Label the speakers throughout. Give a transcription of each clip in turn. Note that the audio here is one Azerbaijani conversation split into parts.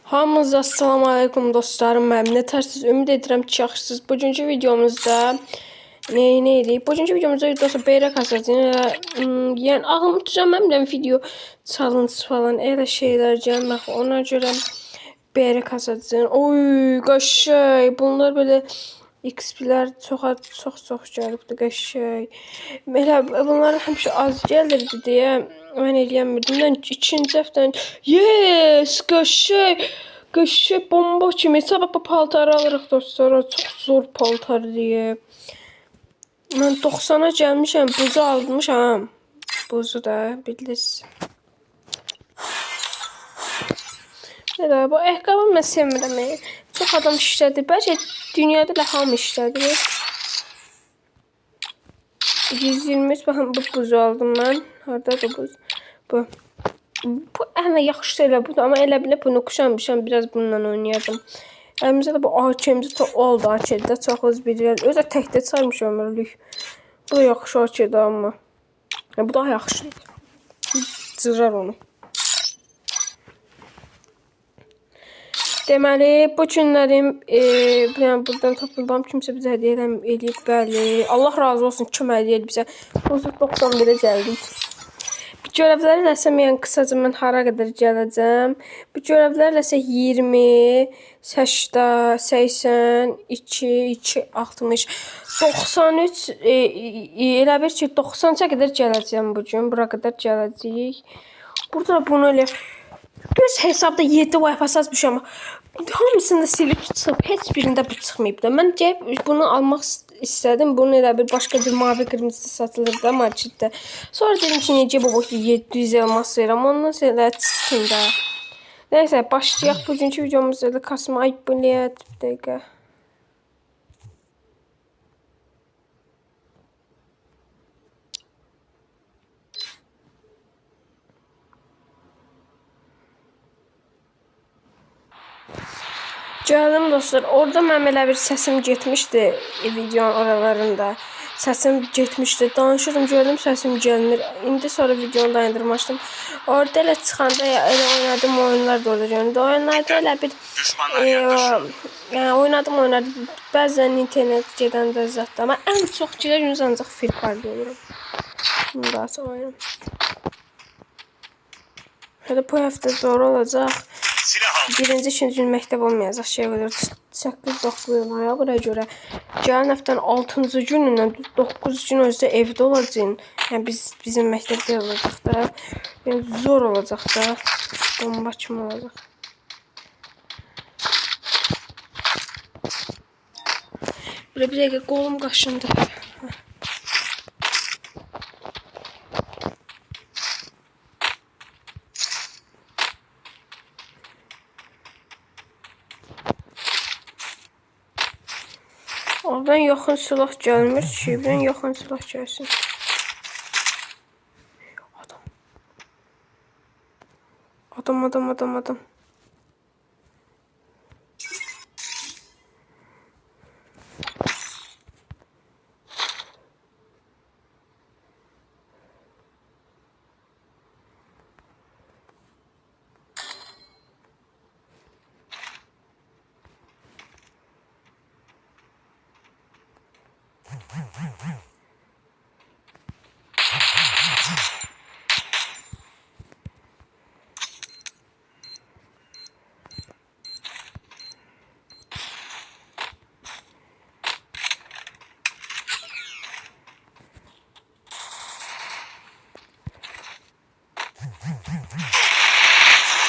Speaker 1: Hamınıza assalamu alaikum dostlarım. Mən nətərsiz ümid edirəm ki, yaxşısınız. Bugünkü videomuzda ne edirik? Bugünkü videomuzda dostlar beyrək asacağıq. Yəni ağlımı tutacağım video challenge falan elə şeylər gəlmək. Ona görə beyrək asacağım. Oy, qəşəng. Bunlar belə XP-lər çox gəlibdi, qəşəng. Belə bunlar həmişə az gəlirdi deyə mən eləyəmirdim. Mən ikinci həftən yes, qəşəng. Qəşəng bomba kimi. Sabah bu paltarı alırıq dostlar. Çox zor paltar deyə. Mən 90-a gəlmişəm, buzu almışam. Buzu da bilirsiniz. Nədə bu ayaqqabı mən sevmirəm. Çox adam işlədir. Bəlkə dünyada da hamı işlədir. 123 baxın bu buzu aldım mən. Hardadır buz? Bu. Bu hələ yaxşı elə budur, amma elə bilə bunu quşanmışam, biraz bununla oynayacağım. Əlimizdə də bu AK-miz oldu, AK-də çox az bilirlər. Özə təkdə saymış ömürlük. Bu da yaxşı AK-də amma. Bu daha yaxşıdır. Cırar onu. Deməli, bu günlərim buradan toplam kimsə bizə hədiyyə eləyib, bəli. Allah razı olsun, kim hədiyyə eləyib bizə. 91-ə gəldik. Bu görevlərlə isə mən qısaca mən hara qədər gələcəm. Bu görevlərlə isə 20, 80, 80, 2, 2, 60, 93, elə bir ki 90-a qədər gələcəm bugün. Bura qədər gələcəyik. Burada bunu elə düz hesabda 7 wifi yazmışam. Hamısında silip çıxıb, heç birində bu çıxmayıb da. Mən gəlib bunu almaq istədim. Bunu elə bir başqa bir mavi qırmızı satılır da marketdə. Sonra dedim ki, necə bu 700 elmas verirəm. Ondan sonra çıxsın da. Neyse, başlayaq bugünkü videomuzda. Kasma ay bilet bir dəqiqə. Gəldim dostlar, orada mənim elə bir səsim getmişdi videonun oralarında. Səsim getmişdi, danışırım, gördüm səsim gəlmir. İndi sonra videonu dayandırmışdım. Orada elə çıxanda elə oynadım oyunlar da orada göründü. Oyunlarda elə bir oynadım. Bəzən internet gedəndə zətdə. Amma ən çox gedər ancaq Free Fire olurum. Bunu daha sonra oynayırım. Hələ bu həftə zor olacaq. Birinci, ikinci gün məktəb olmayacaq şey qədər 8-9 noyabra görə. Gələn həftənin 6-cı günündən 9 gün özdə evdə olacağım. Yəni bizim məktəbdə olacaq da. Yəni zor olacaq da. Bomba kimi olacaq. Bir dəqiqə qolum qaşındı. Oradan yaxın silah gəlmir ki, buradan yaxın silah gəlsin. Adam.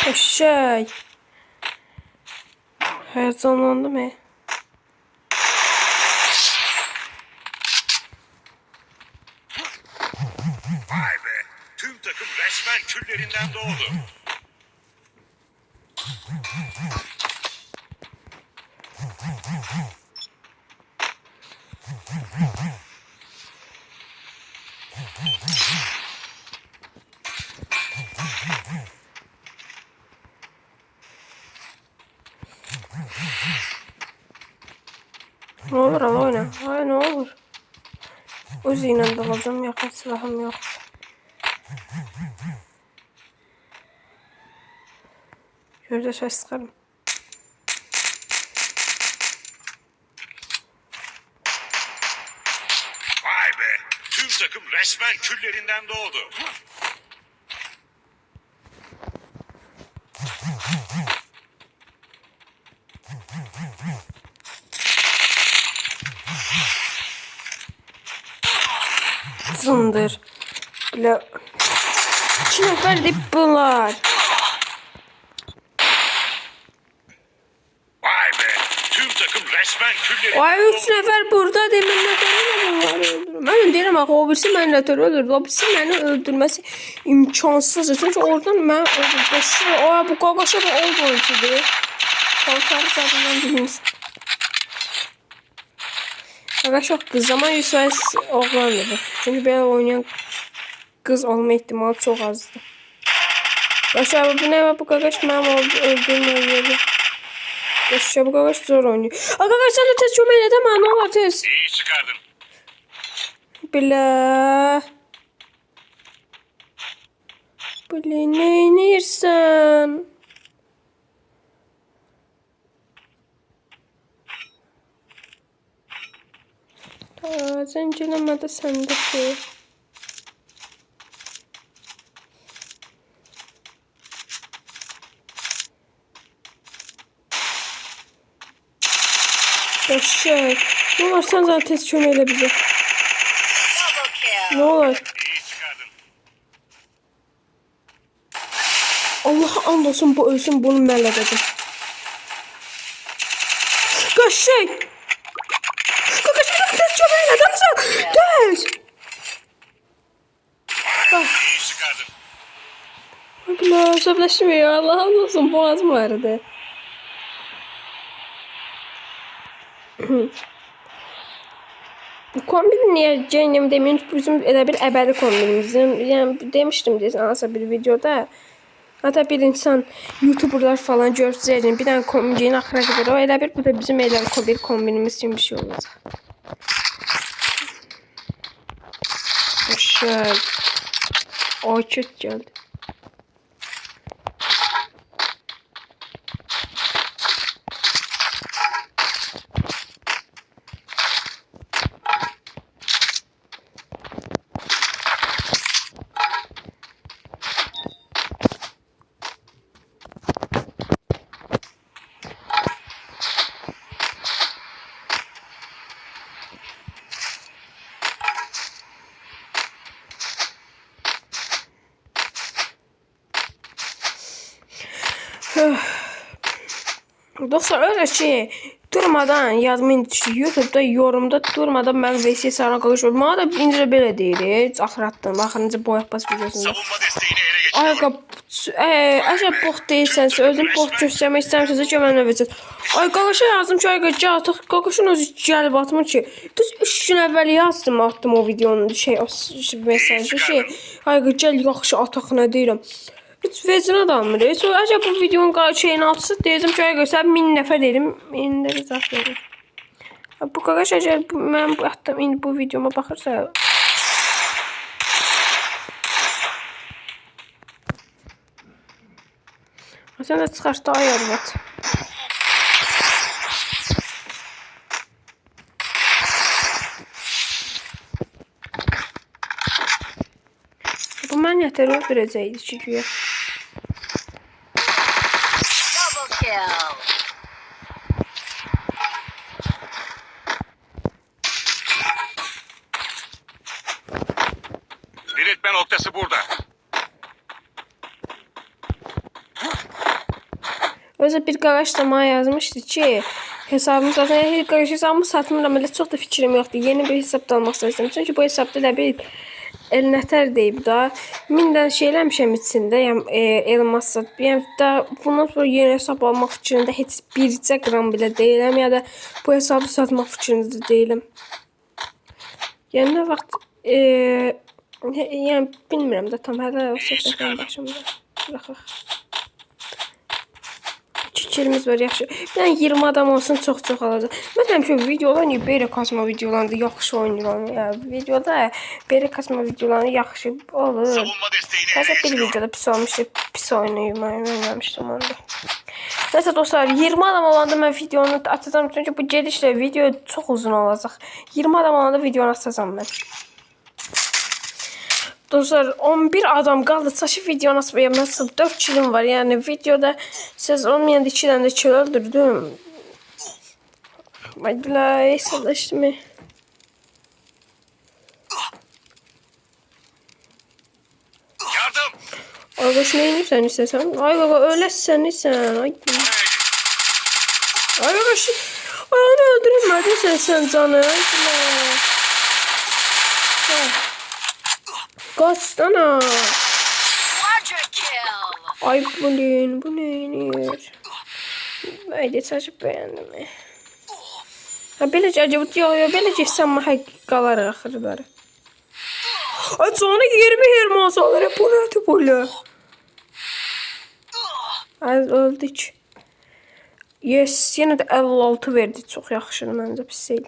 Speaker 1: Eşek. Heyecanlandım mı?
Speaker 2: Vay be. Tüm takım resmen küllerinden doğdu.
Speaker 1: Ne olur al oyna. Ay ne olur. Uzi'yle dalacağım, yakın silahım yok. Şöyle ses çıkarım.
Speaker 2: resmen küllerinden doğdu.
Speaker 1: Zındır. Belə 2 nəfərdir bunlar.
Speaker 2: Vay be, tüm takım resmen küllerinden
Speaker 1: Ay 3 nəfər buradadır. Mən nə deyirəm onları öldürürüm. Mən deyirəm axı o birisi məni nətər öldürdü. O birisi məni öldürməsi imkansızdır. Çünki oradan mən öldürmüşüm. Ay bu qaqaşa da olmalıdır. Kalkarı zadından bilmiş. Qaqaş o qız zaman 100% oğlandır. Çünki belə oynayan qız olma ihtimali çox azdır. Başa bu nə bu qaqaş mənim öldürməyir. Başa bu qaqaş zor oynuyor. Ay qaqaş sən də tez kömək elə də mənə nə olar tez.
Speaker 2: İyi çıkardın.
Speaker 1: Bilə. Bilə nə edirsən? Zəncirləmədə səndəki. Başak. Ne var sen zaten tez kömək elə bizə. Ne olur?
Speaker 2: İyi çıkardın.
Speaker 1: Allah'a and olsun bu ölsün bunu mən edəcəm. Qaşık. Qaşık bir dakika tez kömək elə adamsan. Tez.
Speaker 2: İyi çıkardın.
Speaker 1: Bilə hesablaşmıyor. Allah'a and olsun boğazım ağrıdı. Bu kombin niye Ceynəm demin bizim elə bir əbədi kombinimizin. Yəni demişdim desən hansısa bir videoda. Hatta bir insan YouTuberlar falan görsəydim bir dənə kombin axıra qədər o elə bir bu da bizim elə bir kombinimiz kimi bir şey olacaq. Şöyle. O çok geldi. Dostlar öyle şey durmadan yazmayın düşdü. YouTube'da yorumda durmadan mən VC sarına qaqışıyorum. Bana da indi də belə deyir. Heç axıratdım. Baxınca boyaq bas videosunda.
Speaker 2: Savunma desteğini ele geçiriyor.
Speaker 1: Ay əgər box deyilsənsə, özün box göstərmək istəmirsənsə ki, mən verəcəm. Ay qaqaşa yazdım ki, ay qaqa artıq qaqaşın özü gəlib atmır ki. Düz 3 gün əvvəl yazdım, atdım o videonun o mesajı ki, ay qaqa gəl yaxşı ataq nə deyirəm. Heç vecinə adamdır. Sonra acaba bu videonun şeyini atsa deyəcəm ki, ay qaqa 1000 nəfər dedim, indi də zat verir. Bu qaqaş əgər mən bu atdım indi bu videoma baxırsa sen de çıxartdı ay arvad. Bu mən yətər öldürəcəkdi ki güya.
Speaker 3: Double kill.
Speaker 2: Diriltme noktası burada.
Speaker 1: Özü bir qaqaş da mənə yazmışdı ki, hesabımı zaten qaqaş hesabımı satmıram, elə çox da fikrim yoxdur. Yeni bir hesab da almaq istəyirəm. Çünki bu hesabda da bir elnətər deyib da 1000 dən şey eləmişəm içində, yəni elmas. Yəni da bundan sonra yeni hesab almaq fikrində heç bircə qram belə deyiləm, ya da bu hesabı satmaq fikrində deyiləm. Yəni nə vaxt yəni bilmirəm də tam hələ o söhbətdən başımda. Baxaq. Fikrimiz var yaxşı. Yəni 20 adam olsun çox alacaq. Mən həmişə videolar niyə belə kasma videolarında yaxşı oynayıram. Yəni videoda belə kasma videolarında yaxşı olur.
Speaker 2: Savunma desteğini ele
Speaker 1: Hətta bir
Speaker 2: geçiriyor.
Speaker 1: videoda pis olmuşdu. Pis oynamışdım onda. Neyse dostlar 20 adam olanda mən videonu atacağım. Çünki bu gedişlə video çox uzun olacaq. 20 adam olanda videonu atacağım mən. Dostlar 11 adam qaldı. Saçı video nasıl nasıl 4 kilim var. Yəni videoda siz olmayan 2 dənə də kil öldürdüm. Ay bilay sadaşdı mı?
Speaker 2: Yardım.
Speaker 1: Arkadaş neyini sen istesen? Ay baba ölesin sen. Ay. Arkadaş. Ay onu öldüremedin sen canı. Ay bilay. Kaçsana.
Speaker 3: Quadra kill.
Speaker 1: Ay bu ne? Haydi saçıp beğendim. Ha beləcə acaba yox, beləcə sanma qalar axırları. Ay canı 20 hermas alır. Bu nədir belə? Az öldük. Yes, yenə də 56 verdi. Çox yaxşıdır məncə pis deyil.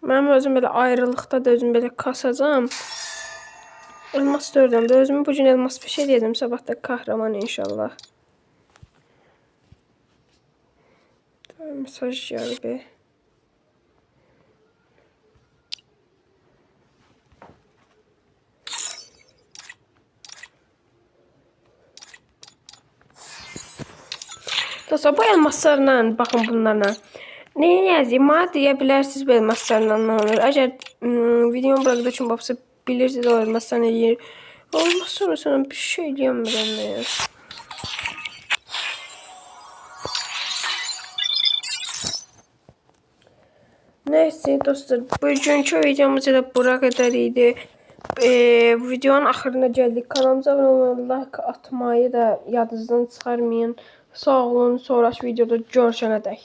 Speaker 1: Mənim özüm belə ayrılıqda da özüm belə kasacağım. Elmas 4'üm də özümü bugün elmas bir şey dedim. Sabah da kahraman inşallah. Mesaj geldi. Dostlar bu elmaslarla bakın bunlarla. Ne yazayım? Bana deyə bilərsiniz bu elmaslarla ne olur. Əgər videomu bırakdığı için babası bilirsiniz o elmaslarla yer. Olmaz sonra sana bir şey diyemem ya. Neyse dostlar bugünkü videomuz da bura kadar idi. Videonun axırına gəldik. Kanalımıza abunə olmayı, like atmayı da yadınızdan çıxarmayın. Sağ olun. Sonraki videoda görüşənədək.